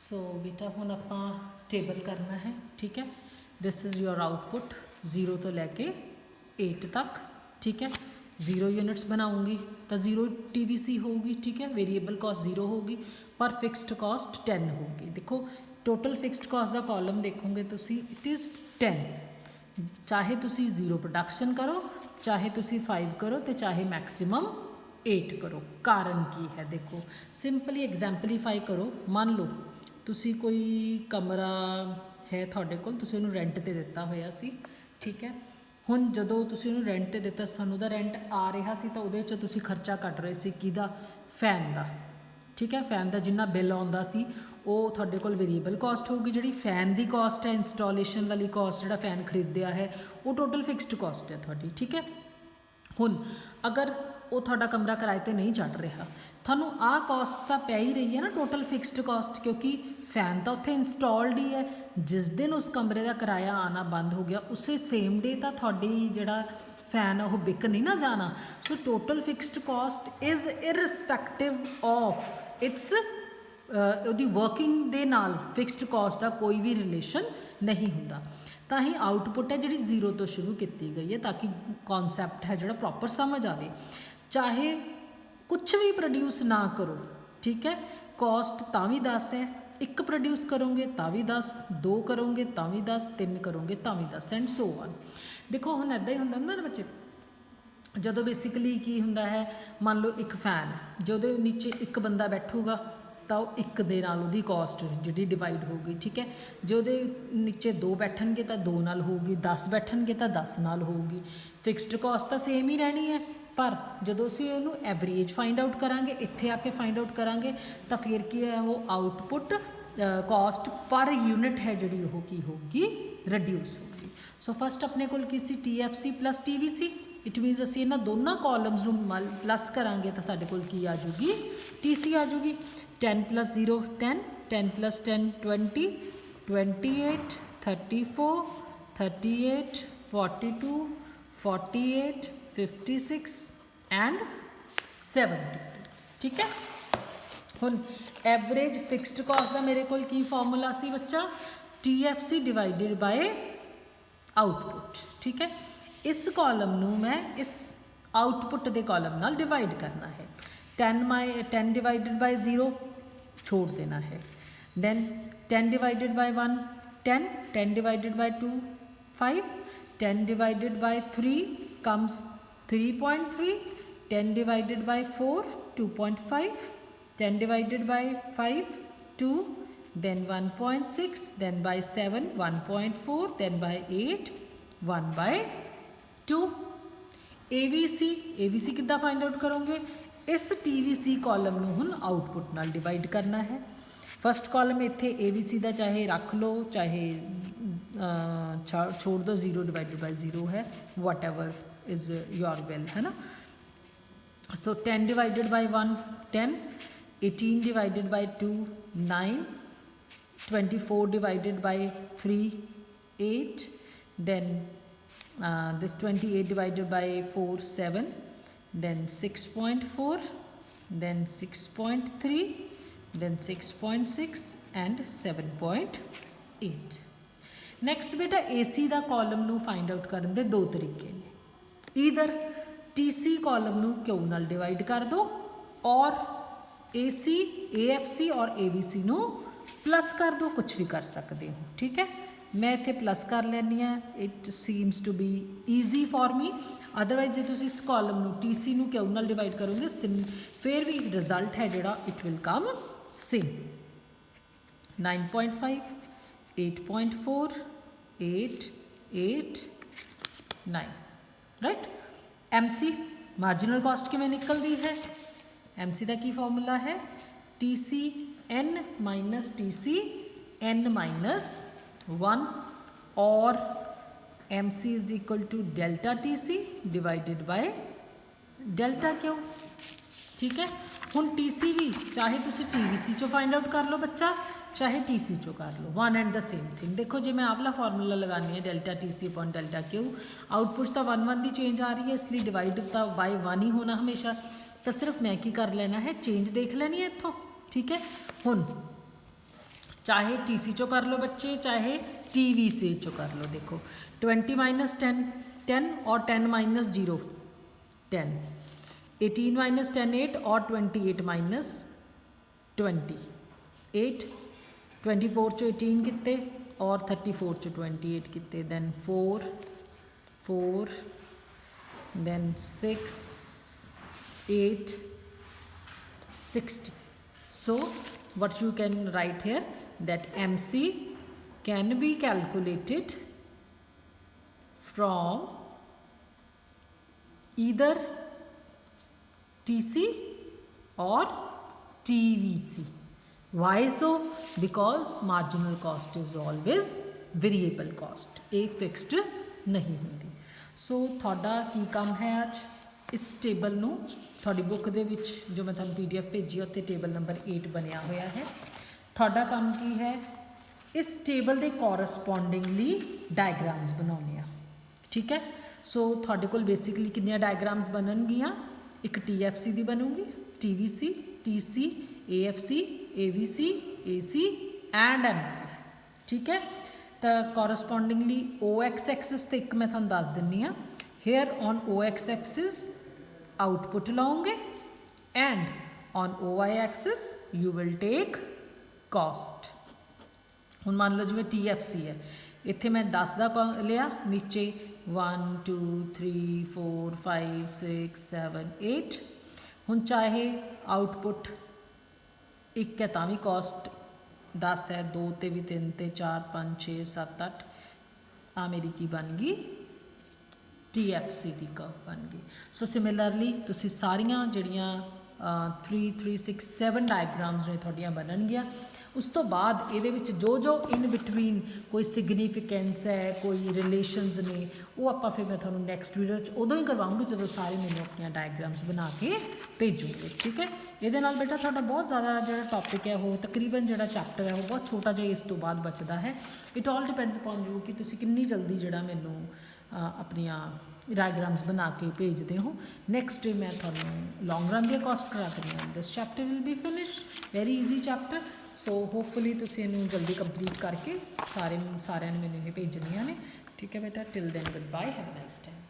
सो बेटा हुण आपां टेबल करना है, ठीक है। दिस इज़ योर आउटपुट 0 तो लैके 8 तक, ठीक है। 0 यूनिट्स बनाऊंगी तो 0 TVC होगी, ठीक है। वेरीएबल कॉस्ट 0 होगी पर फिक्सड कॉस्ट 10 होगी। देखो टोटल फिक्सड कॉस्ट का कॉलम देखोगे तुसी, इट इज़ 10। चाहे तुसी 0 प्रोडक्शन करो, चाहे तुसी 5 करो, तो चाहे मैक्सिमम 8 करो। कारण की है देखो, सिंपली एग्जाम्पलीफाई करो। मान लो तुसी कोई कमरा है तुहाडे कोल, तुसी उहनूं रेंट ते दिता होया सी, ठीक है। हुण जदों तुसी उहनूं रेंट ते दिता, तुहानूं उहदा रेंट आ रहा सी, तो उहदे विचों तुसी खर्चा कट रहे सी किहदा, फैन दा, ठीक है। फैन का जिन्ना बिल आउंदा सी वो तुहाडे कोल वेरीएबल कॉस्ट होगी। जिहड़ी फैन की कॉस्ट है, इंस्टॉलेशन वाली कॉस्ट, जिहड़ा फैन खरीदिया है, वो टोटल फिक्सड कॉस्ट है तुहाडी, ठीक है। हुण अगर वो तुहाडा कमरा किराए ते नहीं चढ़ रहा, थानू आ कॉस्ट तो पै ही रही है ना, टोटल फिक्सड कॉस्ट, क्योंकि फैन तो उत्थे इंस्टॉल्ड ही है। जिस दिन उस कमरे का किराया आना बंद हो गया, उसे सेम डे तो थोड़ी जिहड़ा फैन है वो बिक नहीं ना जाना। So total fixed cost is irrespective of its ਉਹਦੀ वर्किंग ਦੇ ਨਾਲ फिक्सड कॉस्ट का कोई भी रिलेशन नहीं ਹੁੰਦਾ। ਤਾਂ ही आउटपुट है जिहड़ी 0 तो शुरू की गई है, ताकि कॉन्सैप्ट है जिहड़ा प्रॉपर समझ आवे। चाहे कुछ भी प्रोड्यूस ना करो, ठीक है, कॉस्ट तां भी 10 है। 1 प्रोड्यूस करोगे तां भी 10, 2 करोगे तां भी 10, 3 करोगे तां भी 10 एंड सो ऑन। देखो हुण इदां ही हुंदा ना बच्चे, जदों बेसिकली की हुंदा है, मान लो एक फैन है, जो नीचे एक बंदा बैठूगा तो एक दे नाल उहदी कॉस्ट जिहड़ी डिवाइड होगी, ठीक है। जो नीचे 2 बैठणगे तो 2 नाल होगी, 10 बैठणगे तो 10 नाल होगी। फिक्सड कॉस्ट तो सेम ही रहनी है, पर जदों असीं उहनूं एवरेज फाइंड आउट करांगे, इत्थे आके फाइंड आउट करांगे, तो फिर की है वो आउटपुट कॉस्ट पर यूनिट है जिहड़ी वो की होगी, रिड्यूस होगी। सो फस्ट अपने कोल की सी TFC प्लस TVC। इट मीनस असीं इन्हां दोनों कॉलम्स नूं प्लस करांगे तो साडे कोल की आ जूगी, TC आ जूगी। 10 + 0 10, 10 + 10 20, 28 34 38 42 48 56 एंड 70, ठीक है। हुण एवरेज फिक्सड कॉस्ट का मेरे कोल की फॉर्मूला सी बच्चा, TFC डिवाइडेड बाय आउटपुट, ठीक है। इस कॉलम नूं मैं इस आउटपुट के कॉलम नाल डिवाइड करना है। 10 डिवाइडेड बाय 0 छोड़ देना है। Then 10 divided by 1 10, 10 divided by 2 5, 10 divided by 3 comes 3.3, 10 divided by 4 2.5, 10 divided by 5 2, then 1.6, then by 7 1.4, then by 8 1/2। ABC किद्दां find out करोगे, इस TVC कॉलम नूं हुण आउटपुट नाल डिवाइड करना है। फस्ट कॉलम इत्थे ABC का चाहे रख लो, चाहे छोड़ दो, 0 डिवाइडेड बाय 0 है, what ever is your will, है ना। सो 10 divided by 1 10, 18 divided by 2 9, 24 divided by 3 8, then this 28 divided by 4 7, then 6.4, then 6.3, then 6.6 and 7.8। Next बेटा AC का कॉलम नूं फाइंड आउट करन दे 2 तरीके ने। ईदर TC कॉलम नूं Q नाल डिवाइड कर दो, और AC AFC और ABC नूं प्लस कर दो, कुछ भी कर सकते हो, ठीक है। मैं इत्थे प्लस कर लैनी हाँ, it seems to be easy for me. Otherwise जो तुम इस कॉलम नूं TC नूं Q नाल डिवाइड करोगे, फिर भी रिजल्ट है जिहड़ा it will come same. 9.5 8.4 8 8 9, right. MC marginal cost किवें निकलती है, MC का की फॉर्मूला है TC n minus TC n minus 1, और MC is equal to delta TC divided by delta Q, ठीक है। हुण TC भी चाहे तुसी TVC चो फाइंड आउट कर लो बच्चा, चाहे TC चो कर लो, one and the same thing. देखो जो मैं आपला फॉर्मूला लगानी है delta TC upon delta Q, output तो 1 1 की चेंज आ रही है, इसलिए डिवाइड तो बाय 1 ही होना हमेशा। तो सिर्फ मैं की कर लेना है, चेंज देख लेनी है इत्थों, ठीक है। हुण चाहे TC चो कर लो बच्चे, चाहे TVC चो कर लो। देखो 20 माइनस 10 10 और 10 माइनस 0 10, 18 माइनस 10 8 और 28 माइनस 20 8, 24 चो 18 कितने और 34 चो 28 कितने, then 4 4 then 6 8 60. So what you can write here, that MC can be calculated from either TC or TVC. Why so? Because marginal cost is always variable cost, a fixed नहीं होती। सो ਤੁਹਾਡਾ ਕੀ ਕੰਮ है ਅੱਜ, इस टेबल ਨੂੰ ਤੁਹਾਡੀ बुक ਦੇ ਵਿੱਚ जो मैं ਤੁਹਾਨੂੰ PDF भेजी ਉੱਤੇ टेबल नंबर 8 ਬਣਿਆ ਹੋਇਆ है। ਤੁਹਾਡਾ ਕੰਮ ਕੀ है, इस टेबल ਦੇ ਕੋਰਸਪੋਂਡਿੰਗਲੀ ਡਾਇਗਰਾਮਸ ਬਣਾਉਣੇ ਆ। ठीक है, सो ਤੁਹਾਡੇ ਕੋਲ ਬੇਸਿਕਲੀ ਕਿੰਨੀਆਂ ਡਾਇਗਰਾਮਸ ਬਣਨਗੀਆਂ, ਇੱਕ TFC ਦੀ ਬਣੂਗੀ, TVC, TC, AFC, AVC, AC and MC। ठीक है, तो ਕੋਰਸਪੋਂਡਿੰਗਲੀ OX एक्सिस ਤੇ ਇੱਕ ਮੈਂ ਤੁਹਾਨੂੰ ਦੱਸ ਦਿੰਨੀ ਆ, here on OX axis output लाओगे and on OY axis you will take cost. ਹੁਣ ਮੰਨ ਲਓ ਜਿਵੇਂ TFC है, ਇੱਥੇ मैं 10 ਦਾ ਲਿਆ, नीचे 1 2 3 4 5 6 7 8। ਹੁਣ ਚਾहे आउटपुट एक है ਤਾਂ ਵੀ कॉस्ट 10 है, 2 ਤੇ भी 3 ਤੇ 4 5 6 7 8, आ मेरी की बन गई TFC ਦੀ ਕਰਵ बन गई। सो सिमिलरली ਤੁਸੀਂ ਸਾਰੀਆਂ ਜਿਹੜੀਆਂ 3 3 6 7 ਡਾਇਗਰਾਮਸ ਨੇ ਤੁਹਾਡੀਆਂ ਬਣਨਗੀਆਂ। ਉਸ ਤੋਂ ਬਾਅਦ ਇਹਦੇ ਵਿੱਚ ਜੋ ਜੋ ਇਨ ਬਿਟਵੀਨ ਕੋਈ ਸਿਗਨੀਫੀਕੈਂਸ ਹੈ, ਕੋਈ ਰਿਲੇਸ਼ਨਸ ਨੇ, ਉਹ ਆਪਾਂ ਫਿਰ ਮੈਂ ਤੁਹਾਨੂੰ ਨੈਕਸਟ ਵੀਡੀਓ 'ਚ ਉਦੋਂ ਹੀ ਕਰਵਾਉਂਗੀ ਜਦੋਂ ਸਾਰੇ ਮੈਨੂੰ ਆਪਣੀਆਂ ਡਾਇਗਰਾਮਸ ਬਣਾ ਕੇ ਭੇਜੂਗੇ। ਠੀਕ ਹੈ, ਇਹਦੇ ਨਾਲ ਬੇਟਾ ਤੁਹਾਡਾ ਬਹੁਤ ਜ਼ਿਆਦਾ ਜਿਹੜਾ ਟੌਪਿਕ ਹੈ ਉਹ ਤਕਰੀਬਨ ਜਿਹੜਾ ਚੈਪਟਰ ਹੈ ਉਹ ਬਹੁਤ ਛੋਟਾ ਜਿਹਾ ਇਸ ਤੋਂ ਬਾਅਦ ਬਚਦਾ ਹੈ। It all depends upon you ਕਿ ਤੁਸੀਂ ਕਿੰਨੀ ਜਲਦੀ ਜਿਹੜਾ ਮੈਨੂੰ ਆਪਣੀਆਂ डायग्राम्स बना के भेजते हो। नेक्स्ट डे मैं थोड़ा लॉन्ग रन दी कॉस्ट करा देनी है। This chapter will be finish, very easy chapter. So hopefully तुसीं इहनूं जल्दी कंप्लीट करके सारे ने मैनूं ये भेजनियां ने। ठीक है बेटा, till then goodbye, have a nice time.